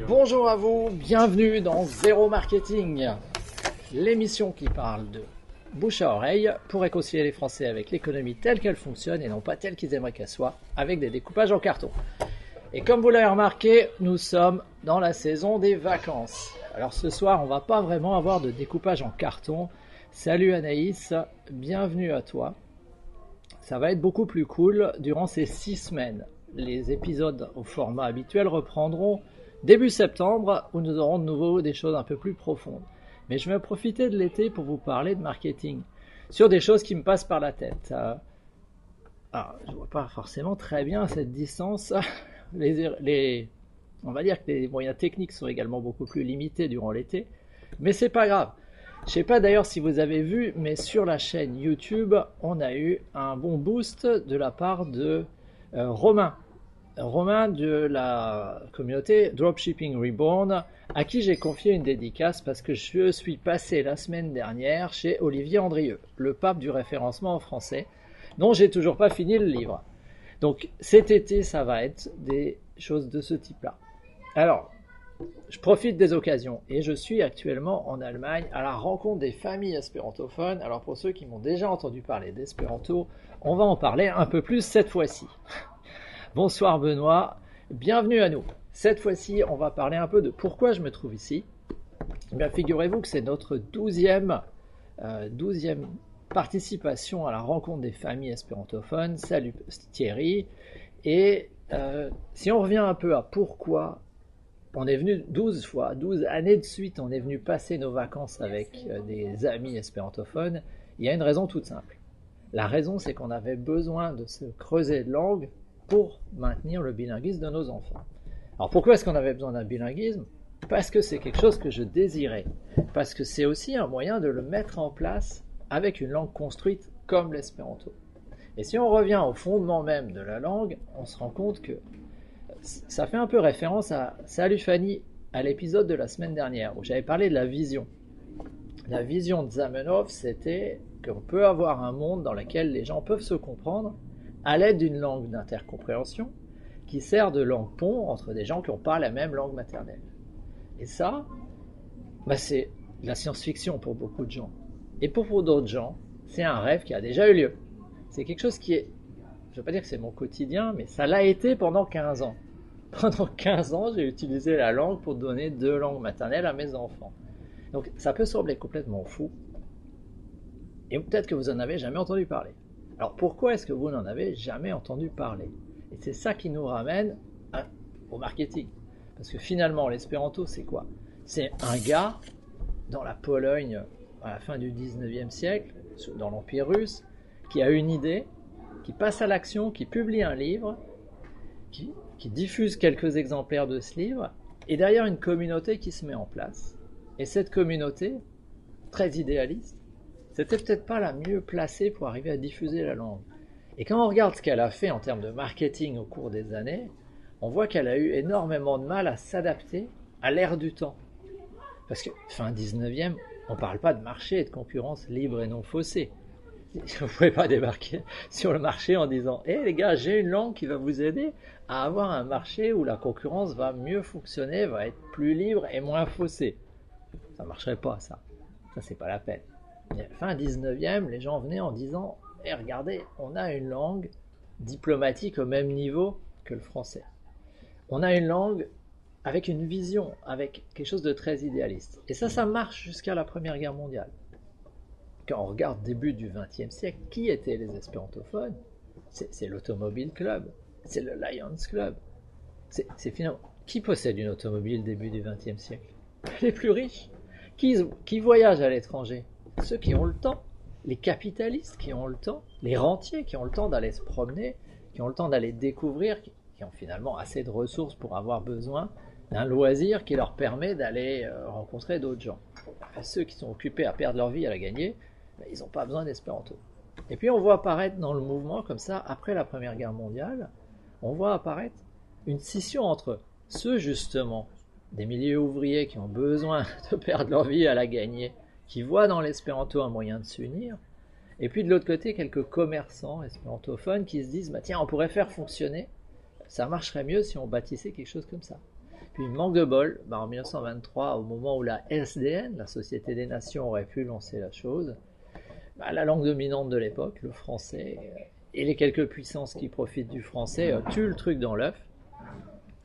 Bonjour à vous, bienvenue dans Zéro Marketing, l'émission qui parle de bouche à oreille pour réconcilier les Français avec l'économie telle qu'elle fonctionne et non pas telle qu'ils aimeraient qu'elle soit, avec des découpages en carton. Et comme vous l'avez remarqué, nous sommes dans la saison des vacances. Alors ce soir, on va pas vraiment avoir de découpage en carton. Salut Anaïs, bienvenue à toi. Ça va être beaucoup plus cool durant ces 6 semaines. Les épisodes au format habituel reprendront début septembre où nous aurons de nouveau des choses un peu plus profondes. Mais je vais profiter de l'été pour vous parler de marketing sur des choses qui me passent par la tête. Je ne vois pas forcément très bien à cette distance. On va dire que les moyens techniques sont également beaucoup plus limités durant l'été. Mais c'est pas grave. Je ne sais pas d'ailleurs si vous avez vu, mais sur la chaîne YouTube, on a eu un bon boost de la part de Romain de la communauté Dropshipping Reborn, à qui j'ai confié une dédicace parce que je suis passé la semaine dernière chez Olivier Andrieux, le pape du référencement en français, dont j'ai toujours pas fini le livre. Donc cet été, ça va être des choses de ce type-là. Alors, je profite des occasions et je suis actuellement en Allemagne à la rencontre des familles espérantophones. Alors pour ceux qui m'ont déjà entendu parler d'espéranto, on va en parler un peu plus cette fois-ci. Bonsoir Benoît, bienvenue à nous. Cette fois-ci, on va parler un peu de pourquoi je me trouve ici. Eh bien, figurez-vous que c'est notre 12e participation à la rencontre des familles espérantophones. Salut Thierry. Et si on revient un peu à pourquoi on est venu 12 années de suite, on est venu passer nos vacances avec des amis espérantophones, il y a une raison toute simple. La raison, c'est qu'on avait besoin de se creuser de langue pour maintenir le bilinguisme de nos enfants. Alors pourquoi est-ce qu'on avait besoin d'un bilinguisme? Parce que c'est quelque chose que je désirais. Parce que c'est aussi un moyen de le mettre en place avec une langue construite comme l'espéranto. Et si on revient au fondement même de la langue, on se rend compte que ça fait un peu référence à Salut Fanny, à l'épisode de la semaine dernière où j'avais parlé de la vision. La vision de Zamenhof, c'était qu'on peut avoir un monde dans lequel les gens peuvent se comprendre à l'aide d'une langue d'intercompréhension qui sert de langue pont entre des gens qui n'ont pas la même langue maternelle. Et ça, c'est de la science-fiction pour beaucoup de gens. Et pour d'autres gens, c'est un rêve qui a déjà eu lieu. C'est quelque chose qui est, je ne veux pas dire que c'est mon quotidien, mais ça l'a été pendant 15 ans. Pendant 15 ans, j'ai utilisé la langue pour donner 2 langues maternelles à mes enfants. Donc ça peut sembler complètement fou. Et peut-être que vous n'en avez jamais entendu parler. Alors pourquoi est-ce que vous n'en avez jamais entendu parler? Et c'est ça qui nous ramène au marketing. Parce que finalement, l'espéranto, c'est quoi? C'est un gars dans la Pologne à la fin du 19e siècle, dans l'Empire russe, qui a une idée, qui passe à l'action, qui publie un livre, qui diffuse quelques exemplaires de ce livre, et derrière une communauté qui se met en place. Et cette communauté, très idéaliste, c'était peut-être pas la mieux placée pour arriver à diffuser la langue. Et quand on regarde ce qu'elle a fait en termes de marketing au cours des années, on voit qu'elle a eu énormément de mal à s'adapter à l'ère du temps. Parce que fin 19e, on ne parle pas de marché et de concurrence libre et non faussée. Vous ne pouvez pas débarquer sur le marché en disant « Hé les gars, j'ai une langue qui va vous aider à avoir un marché où la concurrence va mieux fonctionner, va être plus libre et moins faussée. » Ça ne marcherait pas ça. Ça, c'est pas la peine. Fin 19e, les gens venaient en disant « regardez, on a une langue diplomatique au même niveau que le français. On a une langue avec une vision, avec quelque chose de très idéaliste. » Et ça marche jusqu'à la Première Guerre mondiale. Quand on regarde début du XXe siècle, qui étaient les espérantophones? C'est l'Automobile Club, c'est le Lions Club. C'est finalement qui possède une automobile début du XXe siècle? Les plus riches. Qui voyagent à l'étranger? Ceux qui ont le temps, les capitalistes qui ont le temps, les rentiers qui ont le temps d'aller se promener, qui ont le temps d'aller découvrir, qui ont finalement assez de ressources pour avoir besoin d'un loisir qui leur permet d'aller rencontrer d'autres gens. Enfin, ceux qui sont occupés à perdre leur vie à la gagner, ils n'ont pas besoin d'espéranto. Et puis on voit apparaître dans le mouvement comme ça, après la Première Guerre mondiale, on voit apparaître une scission entre ceux justement, des milieux ouvriers qui ont besoin de perdre leur vie à la gagner, qui voient dans l'espéranto un moyen de s'unir, et puis de l'autre côté quelques commerçants espérantophones qui se disent tiens, on pourrait faire fonctionner, ça marcherait mieux si on bâtissait quelque chose comme ça. Puis manque de bol, en 1923, au moment où la SDN, la Société des Nations, aurait pu lancer la chose, la langue dominante de l'époque, le français, et les quelques puissances qui profitent du français tuent le truc dans l'œuf.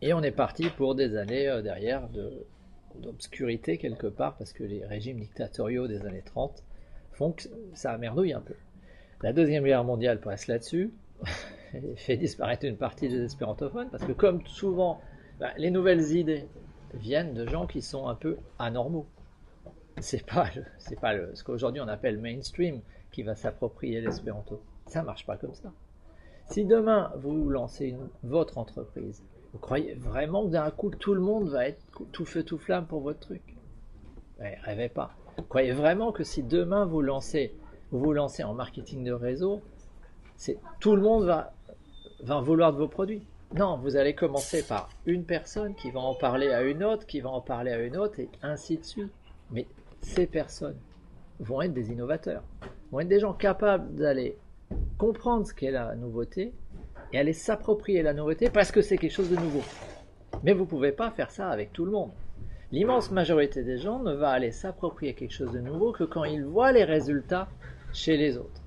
Et on est parti pour des années derrière d'obscurité quelque part, parce que les régimes dictatoriaux des années 30 font que ça merdouille un peu. La Deuxième Guerre mondiale passe là-dessus, et fait disparaître une partie des espérantophones, parce que comme souvent, les nouvelles idées viennent de gens qui sont un peu anormaux. C'est pas ce qu'aujourd'hui on appelle mainstream qui va s'approprier l'espéranto. Ça marche pas comme ça. Si demain vous lancez votre entreprise, vous croyez vraiment que d'un coup tout le monde va être tout feu tout flamme pour votre truc? Rêvez pas. Vous croyez vraiment que si demain vous vous lancez en marketing de réseau, tout le monde va vouloir de vos produits? Non, vous allez commencer par une personne qui va en parler à une autre, qui va en parler à une autre, et ainsi de suite. Mais ces personnes vont être des innovateurs, vont être des gens capables d'aller comprendre ce qu'est la nouveauté et aller s'approprier la nouveauté parce que c'est quelque chose de nouveau. Mais vous ne pouvez pas faire ça avec tout le monde. L'immense majorité des gens ne va aller s'approprier quelque chose de nouveau que quand ils voient les résultats chez les autres.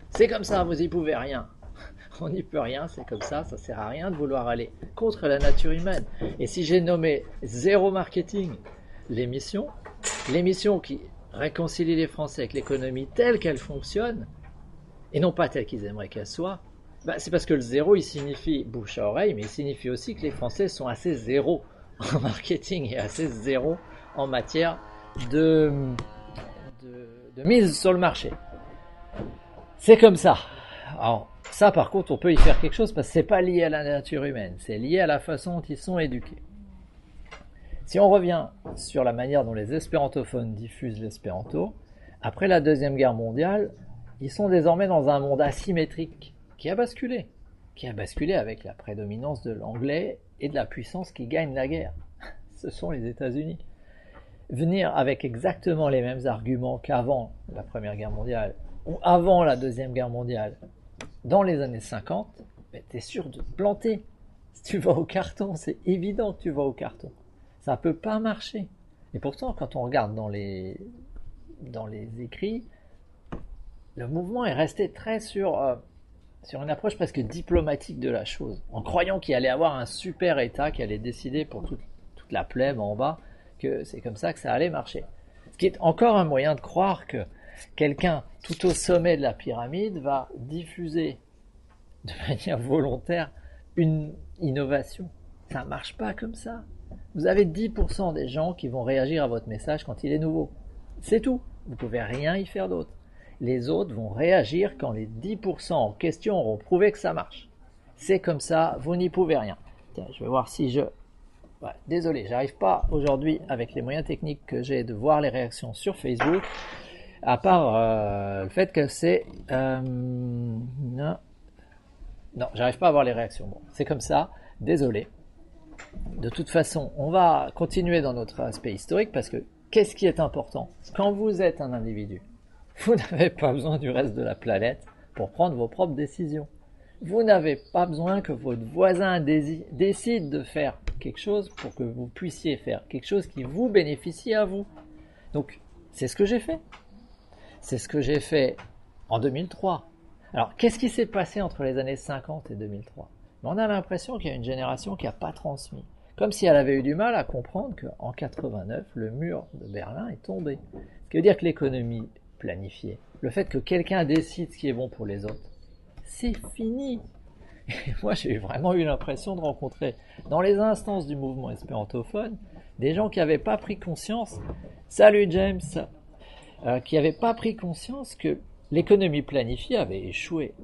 C'est comme ça, vous n'y pouvez rien. On n'y peut rien, c'est comme ça sert à rien de vouloir aller contre la nature humaine. Et si j'ai nommé Zéro Marketing l'émission qui réconcilie les Français avec l'économie telle qu'elle fonctionne, et non pas telle qu'ils aimeraient qu'elle soit, c'est parce que le zéro, il signifie bouche à oreille, mais il signifie aussi que les Français sont assez zéro en marketing et assez zéro en matière de mise sur le marché. C'est comme ça. Alors, ça, par contre, on peut y faire quelque chose parce que c'est pas lié à la nature humaine, c'est lié à la façon dont ils sont éduqués. Si on revient sur la manière dont les espérantophones diffusent l'espéranto, après la Deuxième Guerre mondiale, ils sont désormais dans un monde asymétrique qui a basculé avec la prédominance de l'anglais et de la puissance qui gagne la guerre. Ce sont les États-Unis. Venir avec exactement les mêmes arguments qu'avant la Première Guerre mondiale ou avant la Deuxième Guerre mondiale, dans les années 50, t'es sûr de te planter. Si tu vas au carton, c'est évident que tu vas au carton. Ça ne peut pas marcher. Et pourtant, quand on regarde dans les écrits, le mouvement est resté très sur une approche presque diplomatique de la chose, en croyant qu'il allait avoir un super État qui allait décider pour toute la plèbe en bas que c'est comme ça que ça allait marcher. Ce qui est encore un moyen de croire que quelqu'un tout au sommet de la pyramide va diffuser de manière volontaire une innovation. Ça ne marche pas comme ça. Vous avez 10% des gens qui vont réagir à votre message quand il est nouveau. C'est tout. Vous ne pouvez rien y faire d'autre. Les autres vont réagir quand les 10% en question auront prouvé que ça marche. C'est comme ça, vous n'y pouvez rien. Tiens, je vais voir si je... désolé, j'arrive pas aujourd'hui avec les moyens techniques que j'ai de voir les réactions sur Facebook, à part le fait que c'est... Non, j'arrive pas à voir les réactions. Bon, c'est comme ça, désolé. De toute façon, on va continuer dans notre aspect historique parce que qu'est-ce qui est important? Quand vous êtes un individu, vous n'avez pas besoin du reste de la planète pour prendre vos propres décisions. Vous n'avez pas besoin que votre voisin décide de faire quelque chose pour que vous puissiez faire quelque chose qui vous bénéficie à vous. Donc, c'est ce que j'ai fait. C'est ce que j'ai fait en 2003. Alors, qu'est-ce qui s'est passé entre les années 50 et 2003? On a l'impression qu'il y a une génération qui n'a pas transmis. Comme si elle avait eu du mal à comprendre qu'en 89, le mur de Berlin est tombé. Ce qui veut dire que l'économie planifiée, le fait que quelqu'un décide ce qui est bon pour les autres, c'est fini. Et moi, j'ai vraiment eu l'impression de rencontrer dans les instances du mouvement espérantophone des gens qui n'avaient pas pris conscience, salut James, qui n'avaient pas pris conscience que l'économie planifiée avait échoué.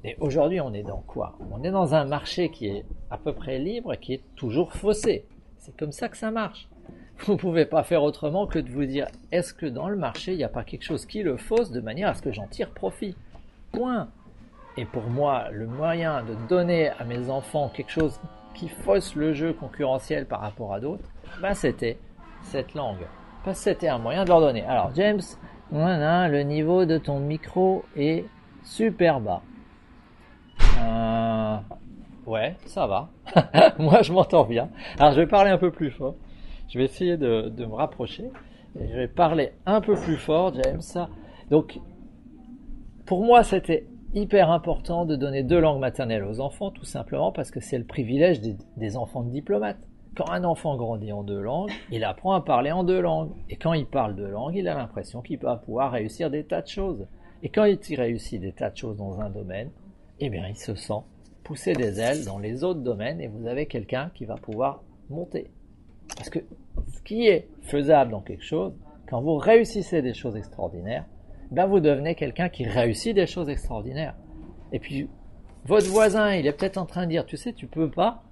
Et aujourd'hui, on est dans quoi? On est dans un marché qui est à peu près libre et qui est toujours faussé. C'est comme ça que ça marche. Vous ne pouvez pas faire autrement que de vous dire, est-ce que dans le marché, il n'y a pas quelque chose qui le fausse de manière à ce que j'en tire profit? Point. Et pour moi, le moyen de donner à mes enfants quelque chose qui fausse le jeu concurrentiel par rapport à d'autres, c'était cette langue. Parce que c'était un moyen de leur donner. Alors, James, le niveau de ton micro est super bas. Ouais, ça va. Moi, je m'entends bien. Alors, je vais parler un peu plus fort. Je vais essayer de me rapprocher. Et je vais parler un peu plus fort, James. Donc, pour moi, c'était hyper important de donner 2 langues maternelles aux enfants, tout simplement parce que c'est le privilège des enfants de diplomates. Quand un enfant grandit en 2 langues, il apprend à parler en 2 langues. Et quand il parle 2 langues, il a l'impression qu'il va pouvoir réussir des tas de choses. Et quand il réussit des tas de choses dans un domaine, eh bien, il se sent pousser des ailes dans les autres domaines et vous avez quelqu'un qui va pouvoir monter. Parce que ce qui est faisable dans quelque chose, quand vous réussissez des choses extraordinaires, ben vous devenez quelqu'un qui réussit des choses extraordinaires. Et puis, votre voisin, il est peut-être en train de dire, tu sais, tu peux pas.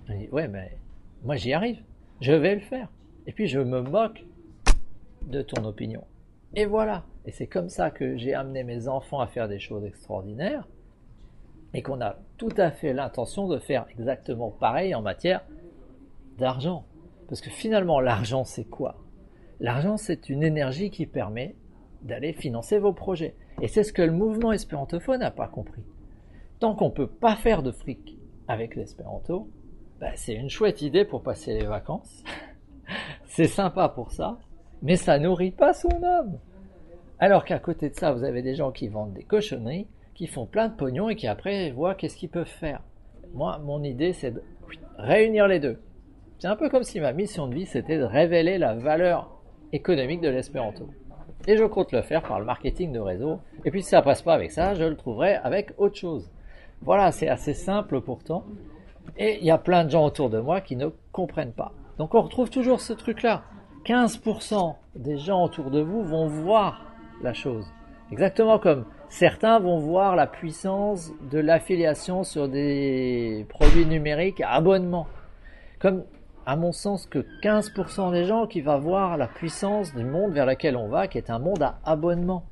Je dis, ouais, mais moi j'y arrive. Je vais le faire. Et puis je me moque de ton opinion. Et voilà. Et c'est comme ça que j'ai amené mes enfants à faire des choses extraordinaires et qu'on a tout à fait l'intention de faire exactement pareil en matière d'argent. Parce que finalement, l'argent, c'est quoi? L'argent, c'est une énergie qui permet d'aller financer vos projets. Et c'est ce que le mouvement espérantophone n'a pas compris. Tant qu'on ne peut pas faire de fric avec l'espéranto, ben c'est une chouette idée pour passer les vacances. C'est sympa pour ça, mais ça nourrit pas son âme. Alors qu'à côté de ça, vous avez des gens qui vendent des cochonneries, qui font plein de pognon et qui après voient qu'est-ce qu'ils peuvent faire. Moi, mon idée, c'est de réunir les deux. C'est un peu comme si ma mission de vie, c'était de révéler la valeur économique de l'espéranto. Et je compte le faire par le marketing de réseau. Et puis si ça passe pas avec ça, je le trouverai avec autre chose. Voilà, c'est assez simple pourtant. Et il y a plein de gens autour de moi qui ne comprennent pas. Donc on retrouve toujours ce truc-là. 15% des gens autour de vous vont voir la chose. Exactement comme certains vont voir la puissance de l'affiliation sur des produits numériques à abonnement. Comme, à mon sens, que 15% des gens qui vont voir la puissance du monde vers lequel on va, qui est un monde à abonnement.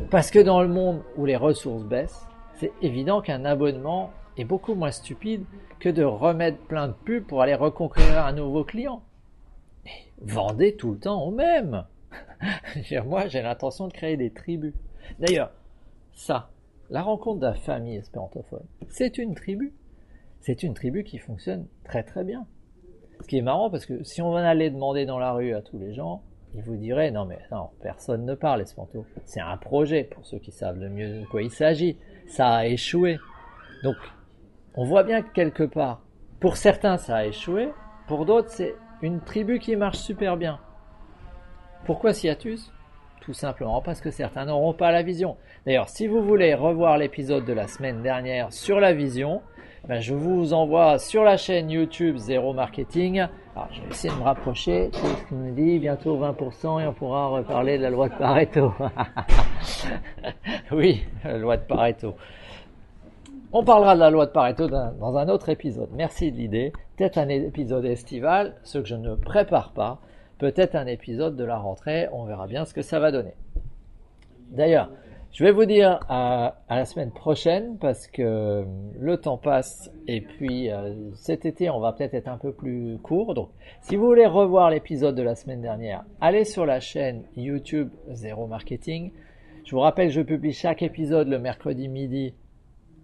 Parce que dans le monde où les ressources baissent, c'est évident qu'un abonnement est beaucoup moins stupide que de remettre plein de pubs pour aller reconquérir un nouveau client. Et vendez tout le temps au même. Moi, j'ai l'intention de créer des tribus. D'ailleurs, ça, la rencontre de la famille espérantophone, c'est une tribu. C'est une tribu qui fonctionne très très bien. Ce qui est marrant parce que si on allait demander dans la rue à tous les gens, ils vous diraient non mais non, personne ne parle espéranto. C'est un projet pour ceux qui savent le mieux de quoi il s'agit. Ça a échoué. Donc, on voit bien que quelque part, pour certains ça a échoué, pour d'autres c'est une tribu qui marche super bien. Pourquoi hiatus? Tout simplement parce que certains n'auront pas la vision. D'ailleurs, si vous voulez revoir l'épisode de la semaine dernière sur la vision, je vous envoie sur la chaîne YouTube Zéro Marketing. Alors, je vais essayer de me rapprocher. C'est ce qu'on me dit, bientôt 20% et on pourra reparler de la loi de Pareto. Oui, la loi de Pareto. On parlera de la loi de Pareto dans un autre épisode. Merci de l'idée. Peut-être un épisode estival, ce que je ne prépare pas. Peut-être un épisode de la rentrée. On verra bien ce que ça va donner. D'ailleurs, je vais vous dire à la semaine prochaine parce que le temps passe et puis cet été on va peut-être être un peu plus court. Donc si vous voulez revoir l'épisode de la semaine dernière, allez sur la chaîne YouTube Zéro Marketing. Je vous rappelle que je publie chaque épisode le mercredi midi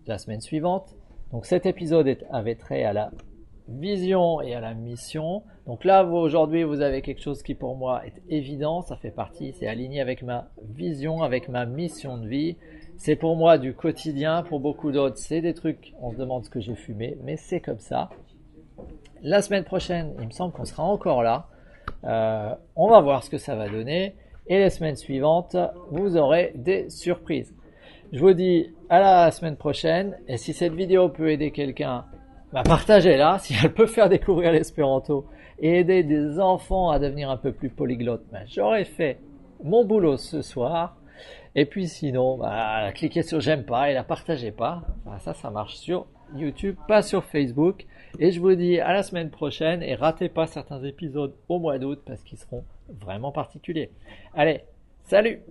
de la semaine suivante. Donc cet épisode avait trait à la vision et à la mission. Donc là, aujourd'hui, vous avez quelque chose qui pour moi est évident, ça fait partie, c'est aligné avec ma vision, avec ma mission de vie. C'est pour moi du quotidien, pour beaucoup d'autres, c'est des trucs, on se demande ce que j'ai fumé, mais c'est comme ça. La semaine prochaine, il me semble qu'on sera encore là. On va voir ce que ça va donner. Et les semaines suivantes, vous aurez des surprises. Je vous dis à la semaine prochaine. Et si cette vidéo peut aider quelqu'un, partagez-la. Si elle peut faire découvrir l'espéranto et aider des enfants à devenir un peu plus polyglottes, j'aurais fait mon boulot ce soir. Et puis sinon, cliquez sur j'aime pas et la partagez pas. Ça marche sur YouTube, pas sur Facebook. Et je vous dis à la semaine prochaine et ratez pas certains épisodes au mois d'août parce qu'ils seront vraiment particuliers. Allez, salut!